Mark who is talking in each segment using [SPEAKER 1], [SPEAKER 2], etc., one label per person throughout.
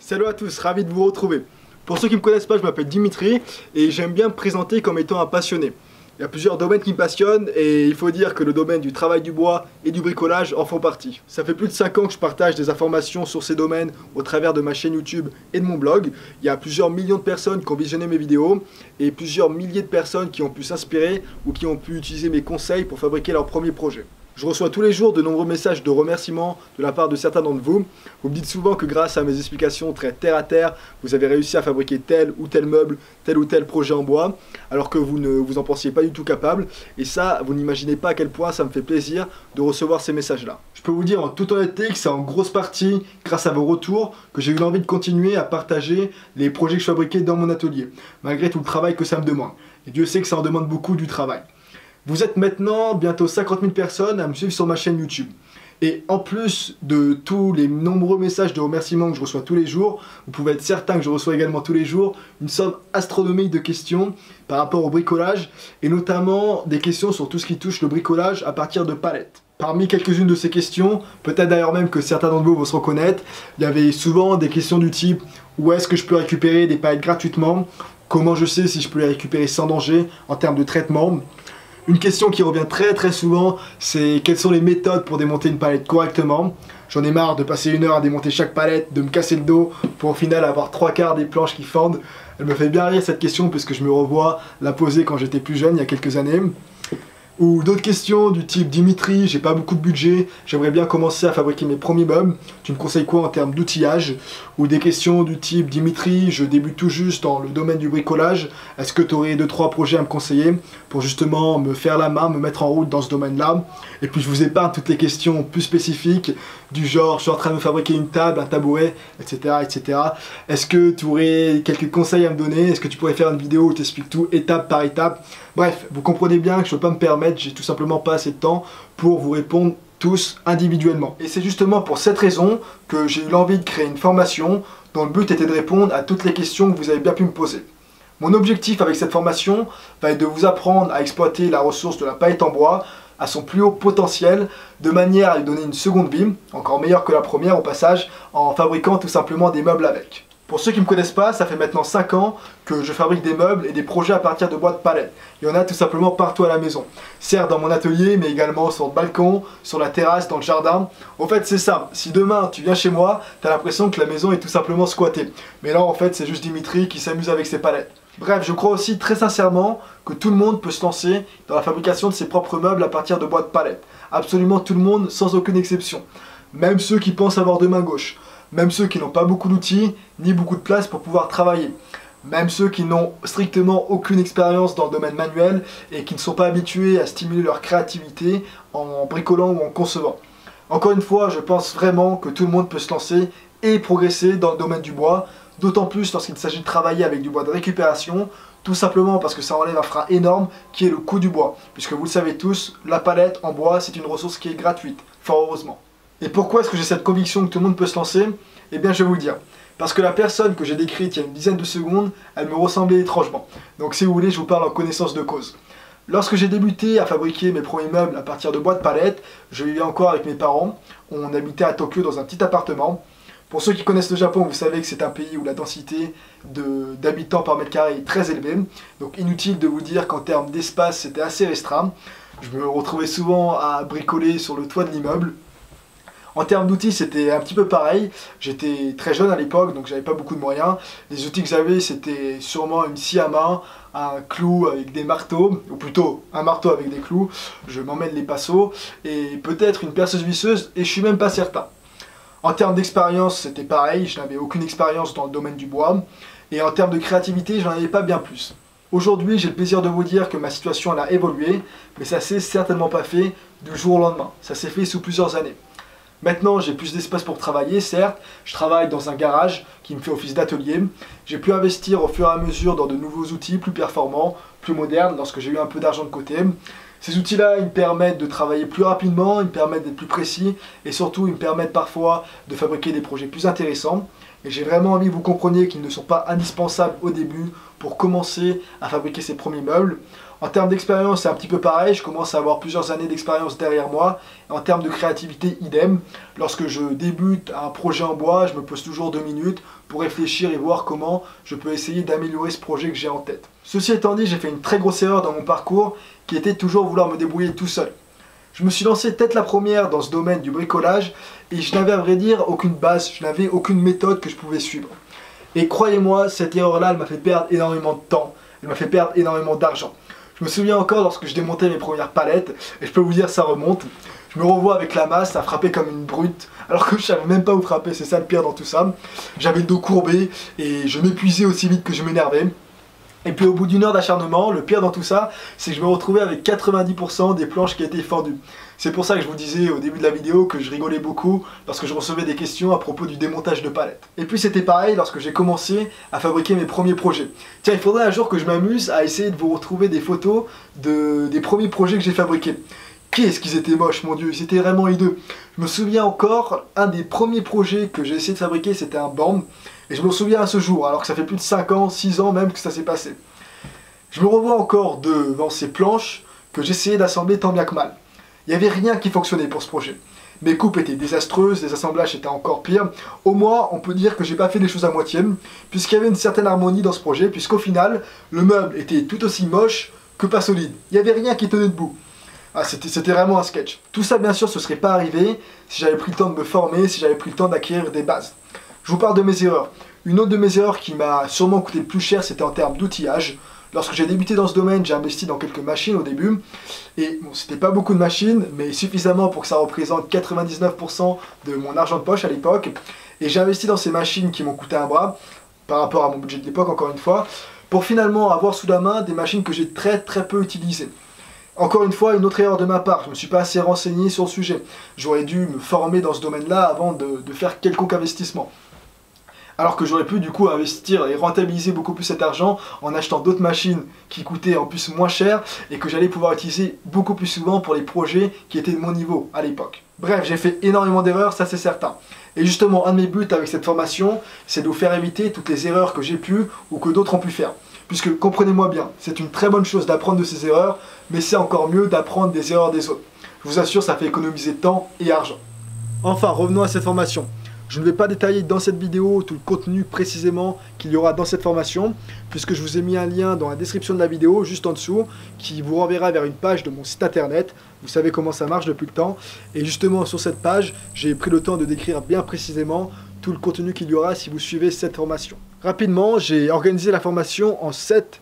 [SPEAKER 1] Salut à tous, ravi de vous retrouver. Pour ceux qui ne me connaissent pas, je m'appelle Dimitri et j'aime bien me présenter comme étant un passionné. Il y a plusieurs domaines qui me passionnent et il faut dire que le domaine du travail du bois et du bricolage en font partie. Ça fait plus de 5 ans que je partage des informations sur ces domaines au travers de ma chaîne YouTube et de mon blog. Il y a plusieurs millions de personnes qui ont visionné mes vidéos et plusieurs milliers de personnes qui ont pu s'inspirer ou qui ont pu utiliser mes conseils pour fabriquer leur premier projet. Je reçois tous les jours de nombreux messages de remerciements de la part de certains d'entre vous. Vous me dites souvent que grâce à mes explications très terre à terre, vous avez réussi à fabriquer tel ou tel meuble, tel ou tel projet en bois, alors que vous ne vous en pensiez pas du tout capable. Et ça, vous n'imaginez pas à quel point ça me fait plaisir de recevoir ces messages-là. Je peux vous dire en toute honnêteté que c'est en grosse partie grâce à vos retours que j'ai eu l'envie de continuer à partager les projets que je fabriquais dans mon atelier, malgré tout le travail que ça me demande. Et Dieu sait que ça en demande beaucoup du travail. Vous êtes maintenant bientôt 50 000 personnes à me suivre sur ma chaîne YouTube. Et en plus de tous les nombreux messages de remerciements que je reçois tous les jours, vous pouvez être certain que je reçois également tous les jours une somme astronomique de questions par rapport au bricolage, et notamment des questions sur tout ce qui touche le bricolage à partir de palettes. Parmi quelques-unes de ces questions, peut-être d'ailleurs même que certains d'entre vous vont se reconnaître, il y avait souvent des questions du type « Où est-ce que je peux récupérer des palettes gratuitement ? Comment je sais si je peux les récupérer sans danger en termes de traitement ?» Une question qui revient très souvent, c'est quelles sont les méthodes pour démonter une palette correctement. J'en ai marre de passer 1 heure à démonter chaque palette, de me casser le dos pour au final avoir 3/4 des planches qui fendent. Elle me fait bien rire cette question puisque je me revois la poser quand j'étais plus jeune, il y a quelques années. Ou d'autres questions du type Dimitri, j'ai pas beaucoup de budget, j'aimerais bien commencer à fabriquer mes premiers meubles, tu me conseilles quoi en termes d'outillage? Ou des questions du type Dimitri, je débute tout juste dans le domaine du bricolage, est-ce que tu aurais 2-3 projets à me conseiller pour justement me faire la main, me mettre en route dans ce domaine-là? Et puis je vous épargne toutes les questions plus spécifiques du genre je suis en train de me fabriquer une table, un tabouret, etc. etc. Est-ce que tu aurais quelques conseils à me donner? Est-ce que tu pourrais faire une vidéo où tu expliques tout étape par étape? Bref, vous comprenez bien que je ne peux pas me permettre, j'ai tout simplement pas assez de temps pour vous répondre tous individuellement. Et c'est justement pour cette raison que j'ai eu l'envie de créer une formation dont le but était de répondre à toutes les questions que vous avez bien pu me poser. Mon objectif avec cette formation va être de vous apprendre à exploiter la ressource de la palette en bois à son plus haut potentiel, de manière à lui donner une seconde vie, encore meilleure que la première au passage, en fabriquant tout simplement des meubles avec. Pour ceux qui ne me connaissent pas, ça fait maintenant 5 ans que je fabrique des meubles et des projets à partir de bois de palette. Il y en a tout simplement partout à la maison. Certes dans mon atelier, mais également sur le balcon, sur la terrasse, dans le jardin. En fait c'est simple, si demain tu viens chez moi, tu as l'impression que la maison est tout simplement squattée. Mais là en fait c'est juste Dimitri qui s'amuse avec ses palettes. Bref, je crois aussi très sincèrement que tout le monde peut se lancer dans la fabrication de ses propres meubles à partir de bois de palette. Absolument tout le monde, sans aucune exception. Même ceux qui pensent avoir deux mains gauches. Même ceux qui n'ont pas beaucoup d'outils, ni beaucoup de place pour pouvoir travailler. Même ceux qui n'ont strictement aucune expérience dans le domaine manuel et qui ne sont pas habitués à stimuler leur créativité en bricolant ou en concevant. Encore une fois, je pense vraiment que tout le monde peut se lancer et progresser dans le domaine du bois, d'autant plus lorsqu'il s'agit de travailler avec du bois de récupération, tout simplement parce que ça enlève un frein énorme qui est le coût du bois. Puisque vous le savez tous, la palette en bois c'est une ressource qui est gratuite, fort heureusement. Et pourquoi est-ce que j'ai cette conviction que tout le monde peut se lancer? Eh bien je vais vous le dire. Parce que la personne que j'ai décrite il y a une dizaine de secondes, elle me ressemblait étrangement. Donc si vous voulez, je vous parle en connaissance de cause. Lorsque j'ai débuté à fabriquer mes premiers meubles à partir de bois de palette, je vivais encore avec mes parents. On habitait à Tokyo dans un petit appartement. Pour ceux qui connaissent le Japon, vous savez que c'est un pays où la densité d'habitants par mètre carré est très élevée. Donc inutile de vous dire qu'en termes d'espace, c'était assez restreint. Je me retrouvais souvent à bricoler sur le toit de l'immeuble. En termes d'outils, c'était un petit peu pareil. J'étais très jeune à l'époque, donc j'avais pas beaucoup de moyens. Les outils que j'avais, c'était sûrement une scie à main, un clou avec des marteaux, ou plutôt un marteau avec des clous. Je m'emmène les pinceaux, et peut-être une perceuse visseuse, et je suis même pas certain. En termes d'expérience, c'était pareil. Je n'avais aucune expérience dans le domaine du bois. Et en termes de créativité, j'en avais pas bien plus. Aujourd'hui, j'ai le plaisir de vous dire que ma situation elle a évolué, mais ça s'est certainement pas fait du jour au lendemain. Ça s'est fait sous plusieurs années. Maintenant, j'ai plus d'espace pour travailler, certes. Je travaille dans un garage qui me fait office d'atelier. J'ai pu investir au fur et à mesure dans de nouveaux outils plus performants, plus modernes, lorsque j'ai eu un peu d'argent de côté. Ces outils-là, ils me permettent de travailler plus rapidement, ils me permettent d'être plus précis, et surtout, ils me permettent parfois de fabriquer des projets plus intéressants. Et j'ai vraiment envie que vous compreniez qu'ils ne sont pas indispensables au début pour commencer à fabriquer ses premiers meubles. En termes d'expérience, c'est un petit peu pareil, je commence à avoir plusieurs années d'expérience derrière moi. En termes de créativité, idem. Lorsque je débute un projet en bois, je me pose toujours 2 minutes pour réfléchir et voir comment je peux essayer d'améliorer ce projet que j'ai en tête. Ceci étant dit, j'ai fait une très grosse erreur dans mon parcours qui était toujours vouloir me débrouiller tout seul. Je me suis lancé tête la première dans ce domaine du bricolage et je n'avais à vrai dire aucune base, je n'avais aucune méthode que je pouvais suivre. Et croyez-moi, cette erreur-là, elle m'a fait perdre énormément de temps, elle m'a fait perdre énormément d'argent. Je me souviens encore lorsque je démontais mes premières palettes, et je peux vous dire ça remonte, je me revois avec la masse à frapper comme une brute, alors que je savais même pas où frapper, c'est ça le pire dans tout ça. J'avais le dos courbé et je m'épuisais aussi vite que je m'énervais. Et puis au bout d'une heure d'acharnement, le pire dans tout ça, c'est que je me retrouvais avec 90% des planches qui étaient fendues. C'est pour ça que je vous disais au début de la vidéo que je rigolais beaucoup parce que je recevais des questions à propos du démontage de palettes. Et puis c'était pareil lorsque j'ai commencé à fabriquer mes premiers projets. Tiens, il faudrait un jour que je m'amuse à essayer de vous retrouver des photos des premiers projets que j'ai fabriqués. Qu'est-ce qu'ils étaient moches, mon Dieu, ils étaient vraiment hideux. Je me souviens encore, un des premiers projets que j'ai essayé de fabriquer, c'était un borne. Et je me souviens à ce jour, alors que ça fait plus de 5 ans, 6 ans même que ça s'est passé. Je me revois encore devant ces planches que j'essayais d'assembler tant bien que mal. Il n'y avait rien qui fonctionnait pour ce projet. Mes coupes étaient désastreuses, les assemblages étaient encore pires. Au moins, on peut dire que j'ai pas fait les choses à moitié, puisqu'il y avait une certaine harmonie dans ce projet, puisqu'au final, le meuble était tout aussi moche que pas solide. Il n'y avait rien qui tenait debout. Ah, c'était vraiment un sketch. Tout ça, bien sûr, ce serait pas arrivé si j'avais pris le temps de me former, si j'avais pris le temps d'acquérir des bases. Je vous parle de mes erreurs. Une autre de mes erreurs qui m'a sûrement coûté le plus cher, c'était en termes d'outillage. Lorsque j'ai débuté dans ce domaine, j'ai investi dans quelques machines au début. Et bon, c'était pas beaucoup de machines, mais suffisamment pour que ça représente 99% de mon argent de poche à l'époque. Et j'ai investi dans ces machines qui m'ont coûté un bras, par rapport à mon budget de l'époque, encore une fois, pour finalement avoir sous la main des machines que j'ai très peu utilisées. Encore une fois, une autre erreur de ma part, je ne me suis pas assez renseigné sur le sujet. J'aurais dû me former dans ce domaine-là avant de faire quelconque investissement. Alors que j'aurais pu du coup investir et rentabiliser beaucoup plus cet argent en achetant d'autres machines qui coûtaient en plus moins cher et que j'allais pouvoir utiliser beaucoup plus souvent pour les projets qui étaient de mon niveau à l'époque. Bref, j'ai fait énormément d'erreurs, ça c'est certain. Et justement, un de mes buts avec cette formation, c'est de vous faire éviter toutes les erreurs que j'ai pu ou que d'autres ont pu faire. Puisque, comprenez-moi bien, c'est une très bonne chose d'apprendre de ces erreurs, mais c'est encore mieux d'apprendre des erreurs des autres. Je vous assure, ça fait économiser temps et argent. Enfin, revenons à cette formation. Je ne vais pas détailler dans cette vidéo tout le contenu précisément qu'il y aura dans cette formation, puisque je vous ai mis un lien dans la description de la vidéo, juste en dessous, qui vous renverra vers une page de mon site internet. Vous savez comment ça marche depuis le temps. Et justement, sur cette page, j'ai pris le temps de décrire bien précisément tout le contenu qu'il y aura si vous suivez cette formation. Rapidement, j'ai organisé la formation en 7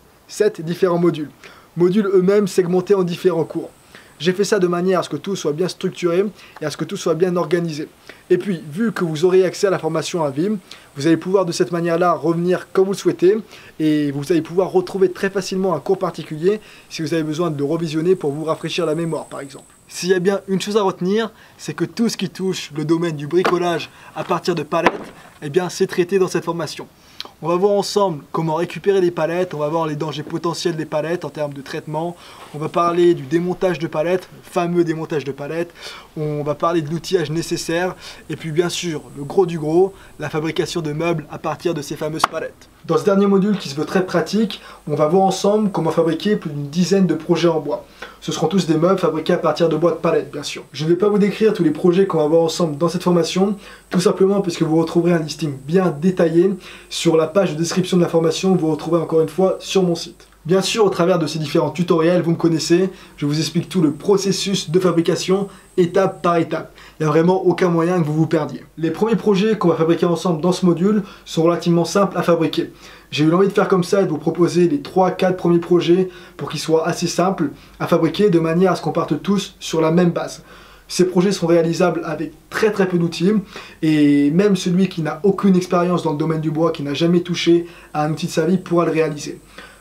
[SPEAKER 1] différents modules. Modules eux-mêmes segmentés en différents cours. J'ai fait ça de manière à ce que tout soit bien structuré et à ce que tout soit bien organisé. Et puis, vu que vous aurez accès à la formation à vie, vous allez pouvoir de cette manière-là revenir comme vous le souhaitez et vous allez pouvoir retrouver très facilement un cours particulier si vous avez besoin de le revisionner pour vous rafraîchir la mémoire, par exemple. S'il y a bien une chose à retenir, c'est que tout ce qui touche le domaine du bricolage à partir de palettes, eh bien, c'est traité dans cette formation. On va voir ensemble comment récupérer les palettes, on va voir les dangers potentiels des palettes en termes de traitement, on va parler du démontage de palettes, le fameux démontage de palettes, on va parler de l'outillage nécessaire, et puis bien sûr, le gros du gros, la fabrication de meubles à partir de ces fameuses palettes. Dans ce dernier module qui se veut très pratique, on va voir ensemble comment fabriquer plus d'une dizaine de projets en bois. Ce seront tous des meubles fabriqués à partir de bois de palettes, bien sûr. Je ne vais pas vous décrire tous les projets qu'on va voir ensemble dans cette formation, tout simplement puisque vous retrouverez un listing bien détaillé sur la page de description de la formation que vous retrouvez encore une fois sur mon site. Bien sûr, au travers de ces différents tutoriels, vous me connaissez, je vous explique tout le processus de fabrication, étape par étape. Il n'y a vraiment aucun moyen que vous vous perdiez. Les premiers projets qu'on va fabriquer ensemble dans ce module sont relativement simples à fabriquer. J'ai eu l'envie de faire comme ça et de vous proposer les 3-4 premiers projets pour qu'ils soient assez simples à fabriquer de manière à ce qu'on parte tous sur la même base. Ces projets sont réalisables avec très peu d'outils et même celui qui n'a aucune expérience dans le domaine du bois, qui n'a jamais touché à un outil de sa vie pourra le réaliser.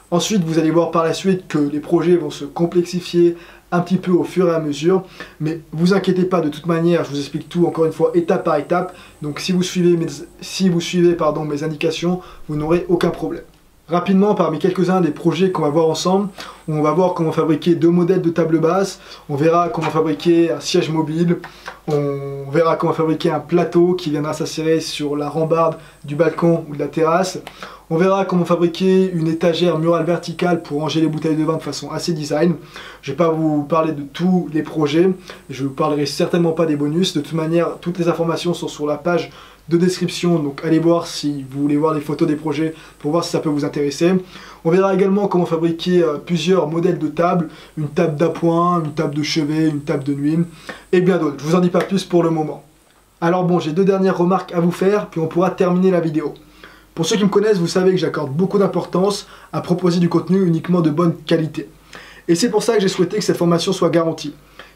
[SPEAKER 1] Ensuite, vous allez voir par la suite que les projets vont se complexifier un petit peu au fur et à mesure, mais vous inquiétez pas, de toute manière, je vous explique tout encore une fois étape par étape, donc si vous suivez mes indications, vous n'aurez aucun problème. Rapidement, parmi quelques-uns des projets qu'on va voir ensemble, on va voir comment fabriquer 2 modèles de table basse, on verra comment fabriquer un siège mobile, on verra comment fabriquer un plateau qui viendra s'insérer sur la rambarde du balcon ou de la terrasse, on verra comment fabriquer une étagère murale verticale pour ranger les bouteilles de vin de façon assez design. Je ne vais pas vous parler de tous les projets, je ne vous parlerai certainement pas des bonus, de toute manière toutes les informations sont sur la page de description, donc allez voir si vous voulez voir des photos des projets pour voir si ça peut vous intéresser. On verra également comment fabriquer plusieurs modèles de tables, une table d'appoint, une table de chevet, une table de nuit et bien d'autres. Je vous en dis pas plus pour le moment. Alors bon, j'ai 2 dernières remarques à vous faire, puis on pourra terminer la vidéo. Pour ceux qui me connaissent, vous savez que j'accorde beaucoup d'importance à proposer du contenu uniquement de bonne qualité. Et c'est pour ça que j'ai souhaité que cette formation soit garantie.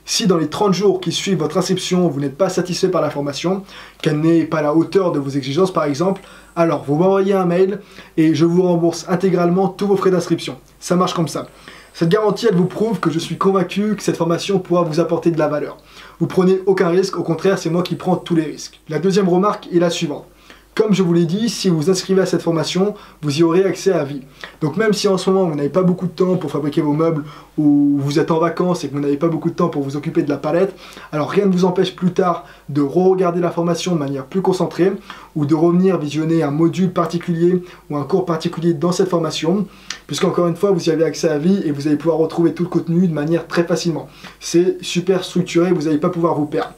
[SPEAKER 1] Si dans les 30 jours qui suivent votre inscription, vous n'êtes pas satisfait par la formation, qu'elle n'est pas à la hauteur de vos exigences par exemple, alors vous m'envoyez un mail et je vous rembourse intégralement tous vos frais d'inscription. Ça marche comme ça. Cette garantie, elle vous prouve que je suis convaincu que cette formation pourra vous apporter de la valeur. Vous prenez aucun risque, au contraire, c'est moi qui prends tous les risques. La deuxième remarque est la suivante. Comme je vous l'ai dit, si vous vous inscrivez à cette formation, vous y aurez accès à vie. Donc même si en ce moment vous n'avez pas beaucoup de temps pour fabriquer vos meubles ou vous êtes en vacances et que vous n'avez pas beaucoup de temps pour vous occuper de la palette, alors rien ne vous empêche plus tard de re-regarder la formation de manière plus concentrée ou de revenir visionner un module particulier ou un cours particulier dans cette formation, puisqu'encore une fois vous y avez accès à vie et vous allez pouvoir retrouver tout le contenu de manière très facilement. C'est super structuré, vous n'allez pas pouvoir vous perdre.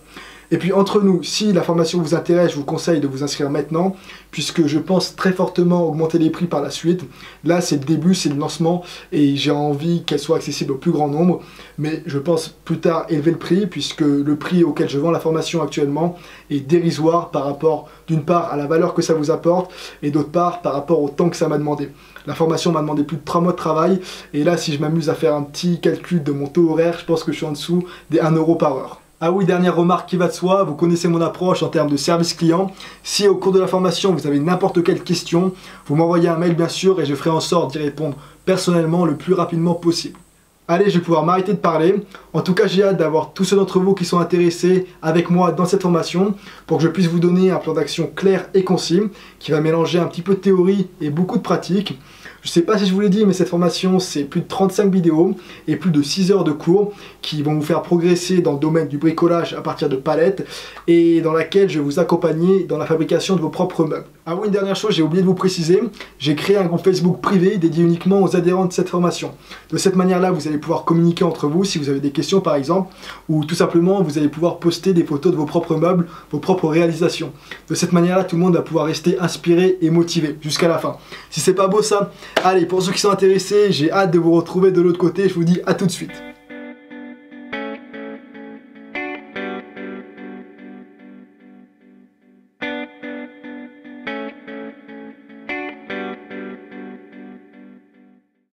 [SPEAKER 1] Et puis entre nous, si la formation vous intéresse, je vous conseille de vous inscrire maintenant, puisque je pense très fortement augmenter les prix par la suite. Là c'est le début, c'est le lancement, et j'ai envie qu'elle soit accessible au plus grand nombre, mais je pense plus tard élever le prix, puisque le prix auquel je vends la formation actuellement est dérisoire par rapport d'une part à la valeur que ça vous apporte, et d'autre part par rapport au temps que ça m'a demandé. La formation m'a demandé plus de 3 mois de travail, et là si je m'amuse à faire un petit calcul de mon taux horaire, je pense que je suis en dessous des 1 € par heure. Ah oui, dernière remarque qui va de soi, vous connaissez mon approche en termes de service client. Si au cours de la formation vous avez n'importe quelle question, vous m'envoyez un mail bien sûr et je ferai en sorte d'y répondre personnellement le plus rapidement possible. Allez, je vais pouvoir m'arrêter de parler. En tout cas, j'ai hâte d'avoir tous ceux d'entre vous qui sont intéressés avec moi dans cette formation pour que je puisse vous donner un plan d'action clair et concis qui va mélanger un petit peu de théorie et beaucoup de pratique. Je ne sais pas si je vous l'ai dit, mais cette formation, c'est plus de 35 vidéos et plus de 6 heures de cours qui vont vous faire progresser dans le domaine du bricolage à partir de palettes et dans laquelle je vais vous accompagner dans la fabrication de vos propres meubles. Ah oui, une dernière chose, j'ai oublié de vous préciser, j'ai créé un groupe Facebook privé dédié uniquement aux adhérents de cette formation. De cette manière-là, vous allez pouvoir communiquer entre vous si vous avez des questions par exemple, ou tout simplement, vous allez pouvoir poster des photos de vos propres meubles, vos propres réalisations. De cette manière-là, tout le monde va pouvoir rester inspiré et motivé jusqu'à la fin. Si c'est pas beau ça, allez, pour ceux qui sont intéressés, j'ai hâte de vous retrouver de l'autre côté, je vous dis à tout de suite.